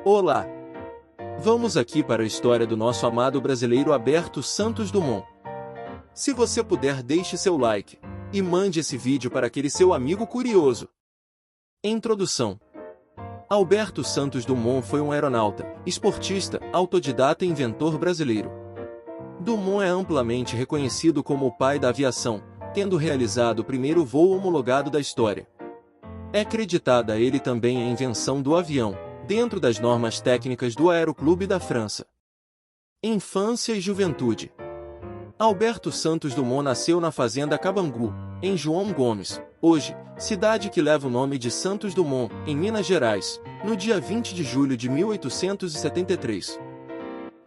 Olá! Vamos aqui para a história do nosso amado brasileiro Alberto Santos Dumont. Se você puder, deixe seu like e mande esse vídeo para aquele seu amigo curioso. Introdução. Alberto Santos Dumont foi um aeronauta, esportista, autodidata e inventor brasileiro. Dumont é amplamente reconhecido como o pai da aviação, tendo realizado o primeiro voo homologado da história. É creditada a ele também a invenção do avião, dentro das normas técnicas do Aeroclube da França. Infância e juventude. Alberto Santos Dumont nasceu na fazenda Cabangu, em João Gomes, hoje, cidade que leva o nome de Santos Dumont, em Minas Gerais, no dia 20 de julho de 1873.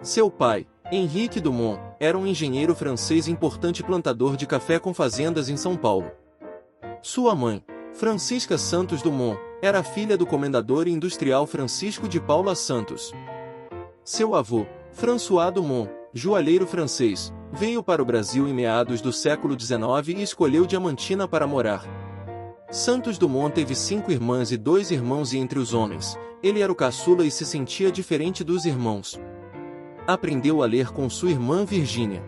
Seu pai, Henrique Dumont, era um engenheiro francês e importante plantador de café com fazendas em São Paulo. Sua mãe, Francisca Santos Dumont, era filha do comendador e industrial Francisco de Paula Santos. Seu avô, François Dumont, joalheiro francês, veio para o Brasil em meados do século XIX e escolheu Diamantina para morar. Santos Dumont teve 5 irmãs e 2 irmãos e entre os homens, ele era o caçula e se sentia diferente dos irmãos. Aprendeu a ler com sua irmã Virgínia.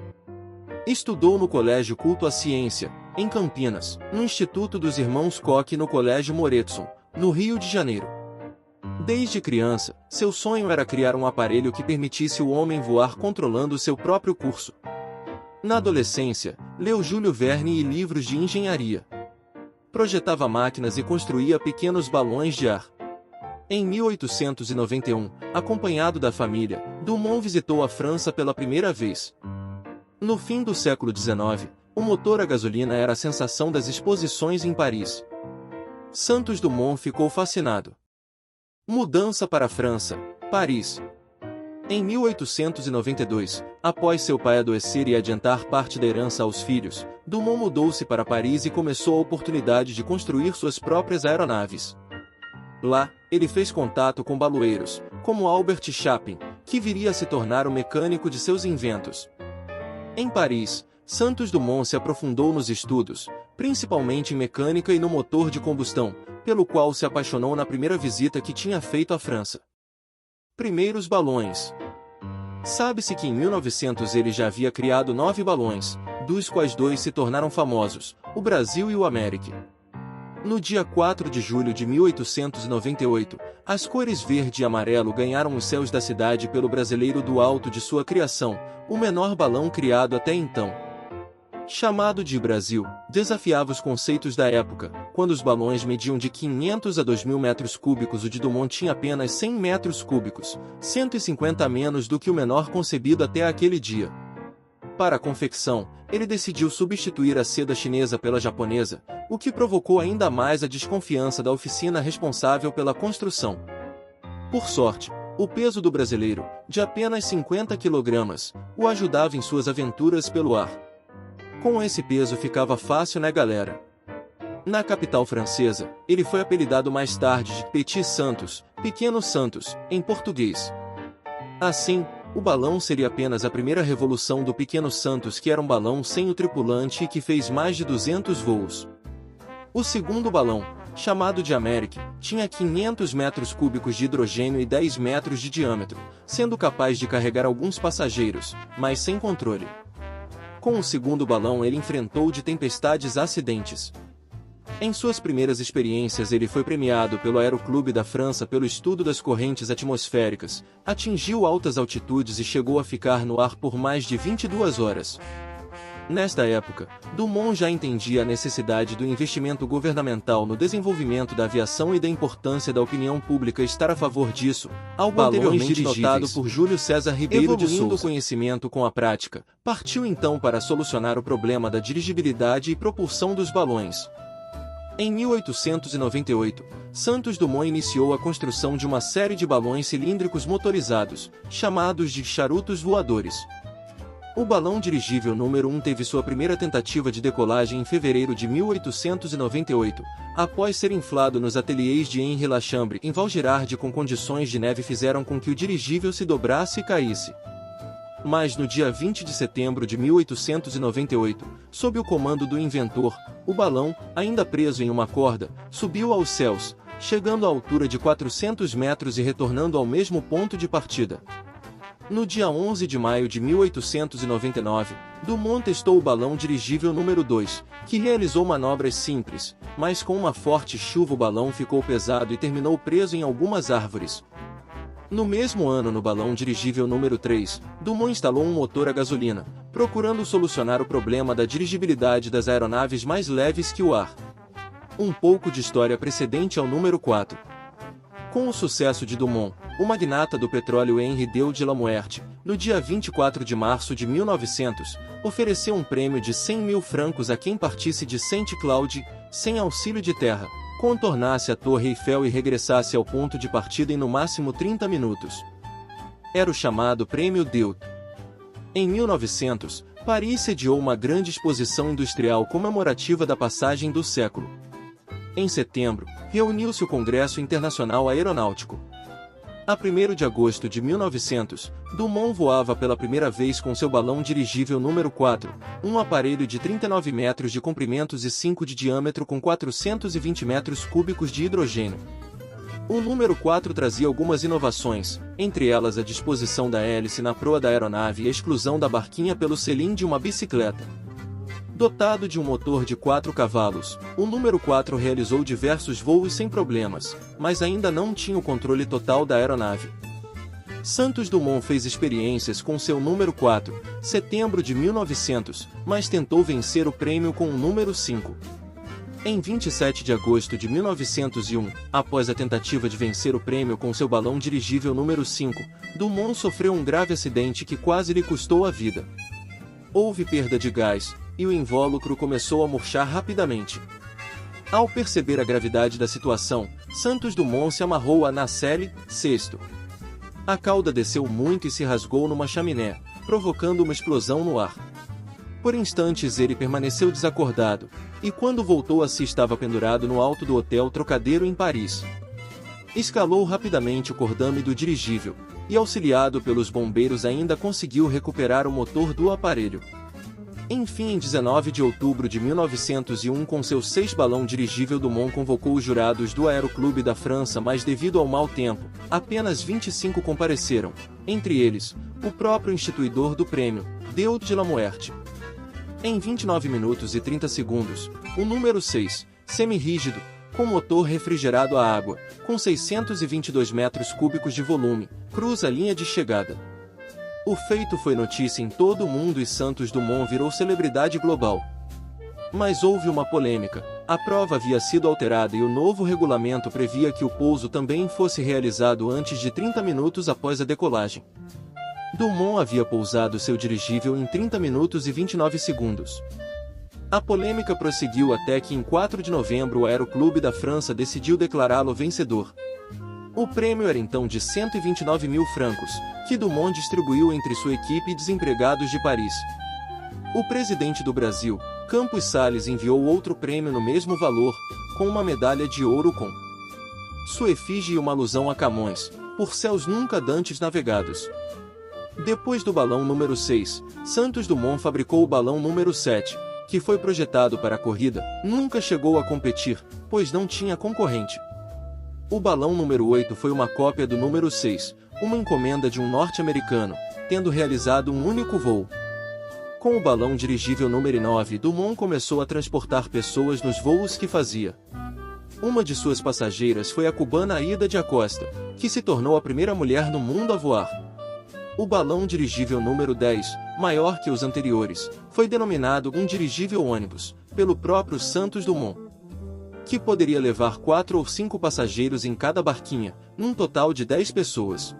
Estudou no Colégio Culto à Ciência, em Campinas, no Instituto dos Irmãos Koch e no Colégio Moretson, no Rio de Janeiro. Desde criança, seu sonho era criar um aparelho que permitisse o homem voar controlando seu próprio curso. Na adolescência, leu Júlio Verne e livros de engenharia. Projetava máquinas e construía pequenos balões de ar. Em 1891, acompanhado da família, Dumont visitou a França pela primeira vez. No fim do século XIX, o motor a gasolina era a sensação das exposições em Paris. Santos Dumont ficou fascinado. Mudança para a França, Paris. Em 1892, após seu pai adoecer e adiantar parte da herança aos filhos, Dumont mudou-se para Paris e começou a oportunidade de construir suas próprias aeronaves. Lá, ele fez contato com baloeiros, como Albert Chapin, que viria a se tornar o mecânico de seus inventos. Em Paris, Santos Dumont se aprofundou nos estudos, principalmente em mecânica e no motor de combustão, pelo qual se apaixonou na primeira visita que tinha feito à França. Primeiros balões. Sabe-se que em 1900 ele já havia criado 9 balões, dos quais 2 se tornaram famosos, o Brasil e o Amérique. No dia 4 de julho de 1898, as cores verde e amarelo ganharam os céus da cidade pelo brasileiro do alto de sua criação, o menor balão criado até então. Chamado de Brasil, desafiava os conceitos da época, quando os balões mediam de 500 a 2.000 metros cúbicos. O de Dumont tinha apenas 100 metros cúbicos, 150 a menos do que o menor concebido até aquele dia. Para a confecção, ele decidiu substituir a seda chinesa pela japonesa, o que provocou ainda mais a desconfiança da oficina responsável pela construção. Por sorte, o peso do brasileiro, de apenas 50 kg, o ajudava em suas aventuras pelo ar. Com esse peso ficava fácil, né, galera? Na capital francesa, ele foi apelidado mais tarde de Petit Santos, Pequeno Santos, em português. Assim, o balão seria apenas a primeira revolução do Pequeno Santos, que era um balão sem o tripulante e que fez mais de 200 voos. O segundo balão, chamado de Amérique, tinha 500 metros cúbicos de hidrogênio e 10 metros de diâmetro, sendo capaz de carregar alguns passageiros, mas sem controle. Com o segundo balão ele enfrentou de tempestades acidentes. Em suas primeiras experiências ele foi premiado pelo Aeroclube da França pelo estudo das correntes atmosféricas, atingiu altas altitudes e chegou a ficar no ar por mais de 22 horas. Nesta época, Dumont já entendia a necessidade do investimento governamental no desenvolvimento da aviação e da importância da opinião pública estar a favor disso, algo anteriormente notado por Júlio César Ribeiro de Souza. O conhecimento com a prática, partiu então para solucionar o problema da dirigibilidade e propulsão dos balões. Em 1898, Santos Dumont iniciou a construção de uma série de balões cilíndricos motorizados, chamados de charutos voadores. O balão dirigível número 1 teve sua primeira tentativa de decolagem em fevereiro de 1898, após ser inflado nos ateliês de Henri Lachambre em Vaugirard com condições de neve fizeram com que o dirigível se dobrasse e caísse. Mas no dia 20 de setembro de 1898, sob o comando do inventor, o balão, ainda preso em uma corda, subiu aos céus, chegando à altura de 400 metros e retornando ao mesmo ponto de partida. No dia 11 de maio de 1899, Dumont testou o balão dirigível número 2, que realizou manobras simples, mas com uma forte chuva o balão ficou pesado e terminou preso em algumas árvores. No mesmo ano, no balão dirigível número 3, Dumont instalou um motor a gasolina, procurando solucionar o problema da dirigibilidade das aeronaves mais leves que o ar. Um pouco de história precedente ao número 4. Com o sucesso de Dumont, o magnata do petróleo Henri Deu de Lamuerte, no dia 24 de março de 1900, ofereceu um prêmio de 100 mil francos a quem partisse de Saint-Cloud, sem auxílio de terra, contornasse a Torre Eiffel e regressasse ao ponto de partida em no máximo 30 minutos. Era o chamado Prêmio Deu. Em 1900, Paris sediou uma grande exposição industrial comemorativa da passagem do século. Em setembro, reuniu-se o Congresso Internacional Aeronáutico. A 1º de agosto de 1900, Dumont voava pela primeira vez com seu balão dirigível número 4, um aparelho de 39 metros de comprimento e 5 de diâmetro com 420 metros cúbicos de hidrogênio. O número 4 trazia algumas inovações, entre elas a disposição da hélice na proa da aeronave e a exclusão da barquinha pelo selim de uma bicicleta. Dotado de um motor de 4 cavalos, o número 4 realizou diversos voos sem problemas, mas ainda não tinha o controle total da aeronave. Santos Dumont fez experiências com seu número 4, setembro de 1900, mas tentou vencer o prêmio com o número 5. Em 27 de agosto de 1901, após a tentativa de vencer o prêmio com seu balão dirigível número 5, Dumont sofreu um grave acidente que quase lhe custou a vida. Houve perda de gás, e o invólucro começou a murchar rapidamente. Ao perceber a gravidade da situação, Santos Dumont se amarrou à nacelle, cesto. A cauda desceu muito e se rasgou numa chaminé, provocando uma explosão no ar. Por instantes ele permaneceu desacordado, e quando voltou a si estava pendurado no alto do Hotel Trocadero em Paris. Escalou rapidamente o cordame do dirigível, e auxiliado pelos bombeiros ainda conseguiu recuperar o motor do aparelho. Enfim, em 19 de outubro de 1901, com seu 6 balão dirigível, Dumont convocou os jurados do Aeroclube da França, mas devido ao mau tempo, apenas 25 compareceram, entre eles, o próprio instituidor do prêmio, Deu de Lamuerte. Em 29 minutos e 30 segundos, o número 6, semi-rígido, com motor refrigerado a água, com 622 metros cúbicos de volume, cruza a linha de chegada. O feito foi notícia em todo o mundo e Santos Dumont virou celebridade global. Mas houve uma polêmica. A prova havia sido alterada e o novo regulamento previa que o pouso também fosse realizado antes de 30 minutos após a decolagem. Dumont havia pousado seu dirigível em 30 minutos e 29 segundos. A polêmica prosseguiu até que em 4 de novembro o Aeroclube da França decidiu declará-lo vencedor. O prêmio era então de 129 mil francos, que Dumont distribuiu entre sua equipe e desempregados de Paris. O presidente do Brasil, Campos Salles, enviou outro prêmio no mesmo valor, com uma medalha de ouro com sua efígie e uma alusão a Camões, por céus nunca dantes navegados. Depois do balão número 6, Santos Dumont fabricou o balão número 7, que foi projetado para a corrida, nunca chegou a competir, pois não tinha concorrente. O balão número 8 foi uma cópia do número 6, uma encomenda de um norte-americano, tendo realizado um único voo. Com o balão dirigível número 9, Dumont começou a transportar pessoas nos voos que fazia. Uma de suas passageiras foi a cubana Aida de Acosta, que se tornou a primeira mulher no mundo a voar. O balão dirigível número 10, maior que os anteriores, foi denominado um dirigível ônibus, pelo próprio Santos Dumont, que poderia levar 4 ou 5 passageiros em cada barquinha, num total de 10 pessoas.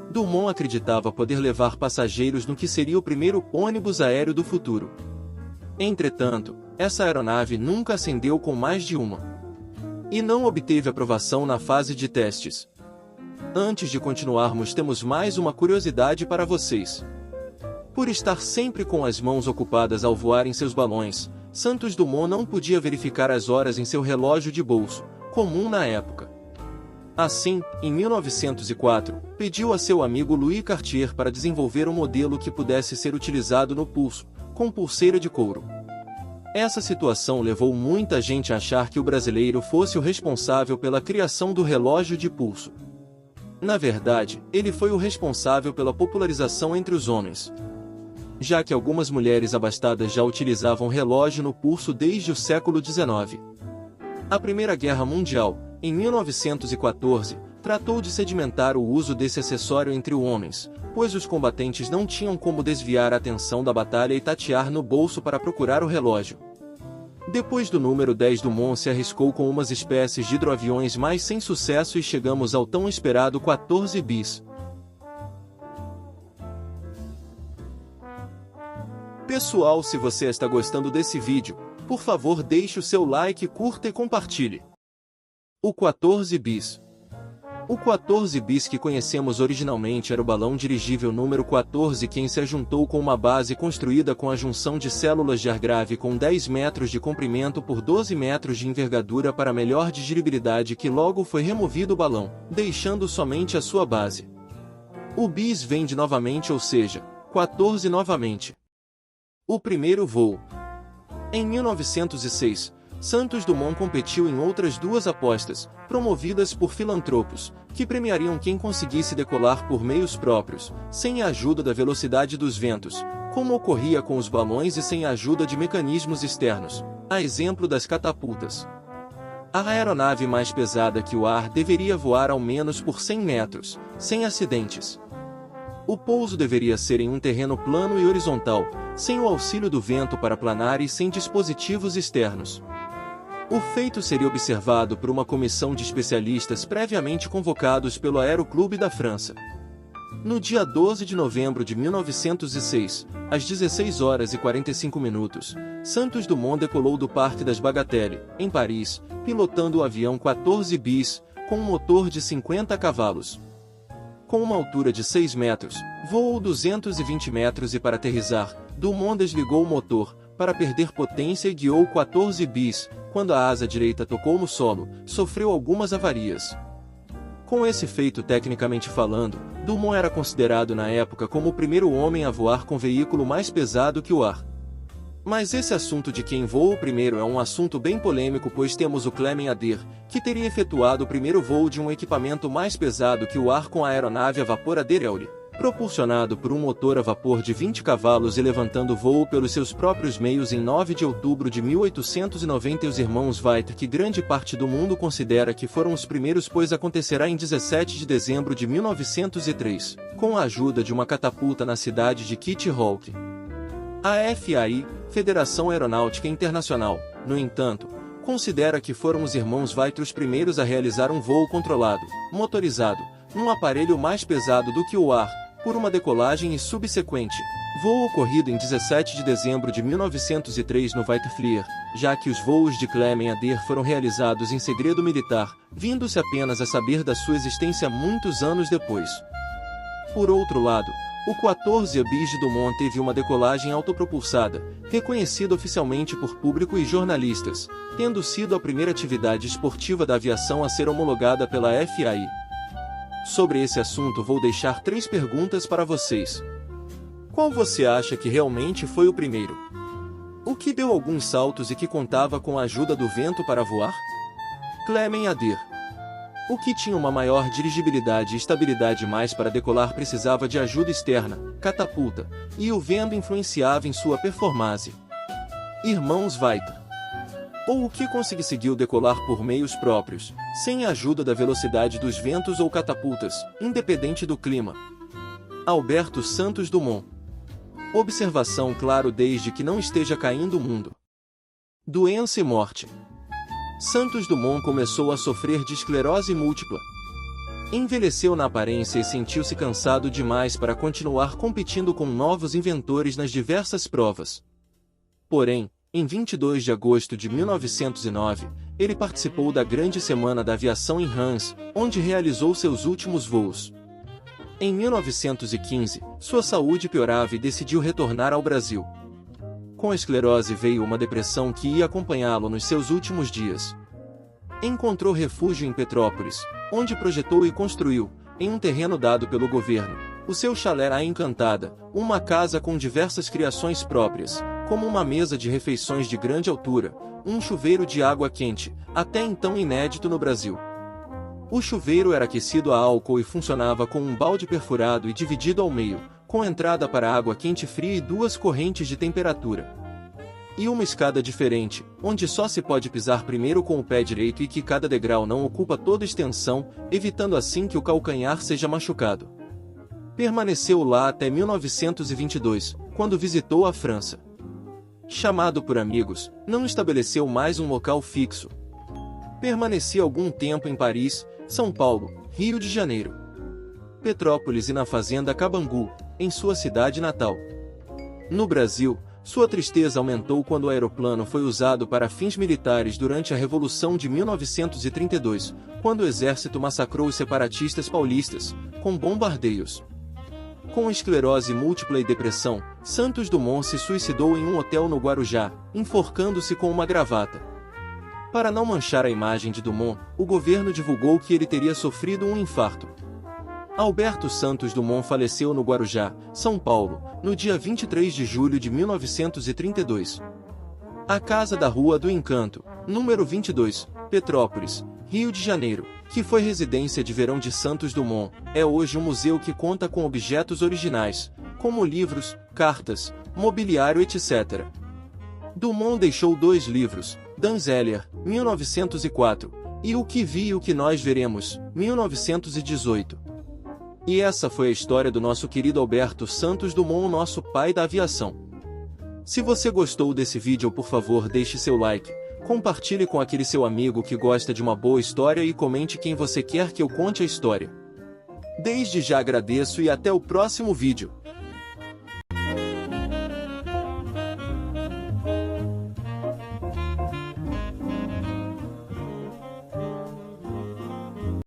Dumont acreditava poder levar passageiros no que seria o primeiro ônibus aéreo do futuro. Entretanto, essa aeronave nunca acendeu com mais de uma, e não obteve aprovação na fase de testes. Antes de continuarmos, temos mais uma curiosidade para vocês. Por estar sempre com as mãos ocupadas ao voar em seus balões, Santos Dumont não podia verificar as horas em seu relógio de bolso, comum na época. Assim, em 1904, pediu a seu amigo Louis Cartier para desenvolver um modelo que pudesse ser utilizado no pulso, com pulseira de couro. Essa situação levou muita gente a achar que o brasileiro fosse o responsável pela criação do relógio de pulso. Na verdade, ele foi o responsável pela popularização entre os homens, já que algumas mulheres abastadas já utilizavam relógio no pulso desde o século XIX. A Primeira Guerra Mundial, em 1914, tratou de sedimentar o uso desse acessório entre os homens, pois os combatentes não tinham como desviar a atenção da batalha e tatear no bolso para procurar o relógio. Depois do número 10 Dumont se arriscou com umas espécies de hidroaviões, mas sem sucesso, e chegamos ao tão esperado 14 bis. Pessoal, se você está gostando desse vídeo, por favor deixe o seu like, curta e compartilhe. O 14 bis. O 14 bis que conhecemos originalmente era o balão dirigível número 14, que se ajuntou com uma base construída com a junção de células de ar grave com 10 metros de comprimento por 12 metros de envergadura para melhor digeribilidade, que logo foi removido o balão, deixando somente a sua base. O bis vem de novamente, ou seja, 14 novamente. O primeiro voo. Em 1906, Santos Dumont competiu em outras duas apostas, promovidas por filantropos, que premiariam quem conseguisse decolar por meios próprios, sem a ajuda da velocidade dos ventos, como ocorria com os balões, e sem a ajuda de mecanismos externos, a exemplo das catapultas. A aeronave mais pesada que o ar deveria voar ao menos por 100 metros, sem acidentes. O pouso deveria ser em um terreno plano e horizontal, sem o auxílio do vento para planar e sem dispositivos externos. O feito seria observado por uma comissão de especialistas previamente convocados pelo Aeroclube da França. No dia 12 de novembro de 1906, às 16 horas e 45 minutos, Santos Dumont decolou do Parque das Bagatelles, em Paris, pilotando o avião 14 bis, com um motor de 50 cavalos. Com uma altura de 6 metros, voou 220 metros e, para aterrissar, Dumont desligou o motor, para perder potência, e guiou 14 bis. Quando a asa direita tocou no solo, sofreu algumas avarias. Com esse feito, tecnicamente falando, Dumont era considerado na época como o primeiro homem a voar com veículo mais pesado que o ar. Mas esse assunto de quem voou primeiro é um assunto bem polêmico, pois temos o Clement Ader, que teria efetuado o primeiro voo de um equipamento mais pesado que o ar, com a aeronave a vapor Ader Eury, propulsionado por um motor a vapor de 20 cavalos e levantando voo pelos seus próprios meios em 9 de outubro de 1890. E os irmãos Wright, que grande parte do mundo considera que foram os primeiros, pois acontecerá em 17 de dezembro de 1903, com a ajuda de uma catapulta na cidade de Kitty Hawk. A FAI, Federação Aeronáutica Internacional, no entanto, considera que foram os irmãos Wright os primeiros a realizar um voo controlado, motorizado, num aparelho mais pesado do que o ar, por uma decolagem e subsequente voo ocorrido em 17 de dezembro de 1903 no White Flyer, já que os voos de Clement Ader foram realizados em segredo militar, vindo-se apenas a saber da sua existência muitos anos depois. Por outro lado, o 14 bis de Dumont teve uma decolagem autopropulsada, reconhecida oficialmente por público e jornalistas, tendo sido a primeira atividade esportiva da aviação a ser homologada pela FAI. Sobre esse assunto vou deixar 3 perguntas para vocês. Qual você acha que realmente foi o primeiro? O que deu alguns saltos e que contava com a ajuda do vento para voar? Clement Ader. O que tinha uma maior dirigibilidade e estabilidade, mas para decolar precisava de ajuda externa, catapulta, e o vento influenciava em sua performance? Irmãos Wright. Ou o que conseguiu decolar por meios próprios, sem a ajuda da velocidade dos ventos ou catapultas, independente do clima? Alberto Santos Dumont. Observação: claro, desde que não esteja caindo o mundo. Doença e morte. Santos Dumont começou a sofrer de esclerose múltipla. Envelheceu na aparência e sentiu-se cansado demais para continuar competindo com novos inventores nas diversas provas. Porém, em 22 de agosto de 1909, ele participou da Grande Semana da Aviação em Reims, onde realizou seus últimos voos. Em 1915, sua saúde piorava e decidiu retornar ao Brasil. Com a esclerose veio uma depressão que ia acompanhá-lo nos seus últimos dias. Encontrou refúgio em Petrópolis, onde projetou e construiu, em um terreno dado pelo governo, o seu chalé à Encantada, uma casa com diversas criações próprias, como uma mesa de refeições de grande altura, um chuveiro de água quente, até então inédito no Brasil. O chuveiro era aquecido a álcool e funcionava com um balde perfurado e dividido ao meio, com entrada para água quente fria e duas correntes de temperatura. E uma escada diferente, onde só se pode pisar primeiro com o pé direito e que cada degrau não ocupa toda extensão, evitando assim que o calcanhar seja machucado. Permaneceu lá até 1922, quando visitou a França. Chamado por amigos, não estabeleceu mais um local fixo. Permaneceu algum tempo em Paris, São Paulo, Rio de Janeiro, Petrópolis e na fazenda Cabangu, em sua cidade natal. No Brasil, sua tristeza aumentou quando o aeroplano foi usado para fins militares durante a Revolução de 1932, quando o exército massacrou os separatistas paulistas, com bombardeios. Com esclerose múltipla e depressão, Santos Dumont se suicidou em um hotel no Guarujá, enforcando-se com uma gravata. Para não manchar a imagem de Dumont, o governo divulgou que ele teria sofrido um infarto. Alberto Santos Dumont faleceu no Guarujá, São Paulo, no dia 23 de julho de 1932. A Casa da Rua do Encanto, número 22, Petrópolis, Rio de Janeiro, que foi residência de verão de Santos Dumont, é hoje um museu que conta com objetos originais, como livros, cartas, mobiliário etc. Dumont deixou 2 livros, Danzeller, 1904, e O que vi e o que nós veremos, 1918. E essa foi a história do nosso querido Alberto Santos Dumont, o nosso pai da aviação. Se você gostou desse vídeo, por favor deixe seu like, compartilhe com aquele seu amigo que gosta de uma boa história e comente quem você quer que eu conte a história. Desde já agradeço e até o próximo vídeo.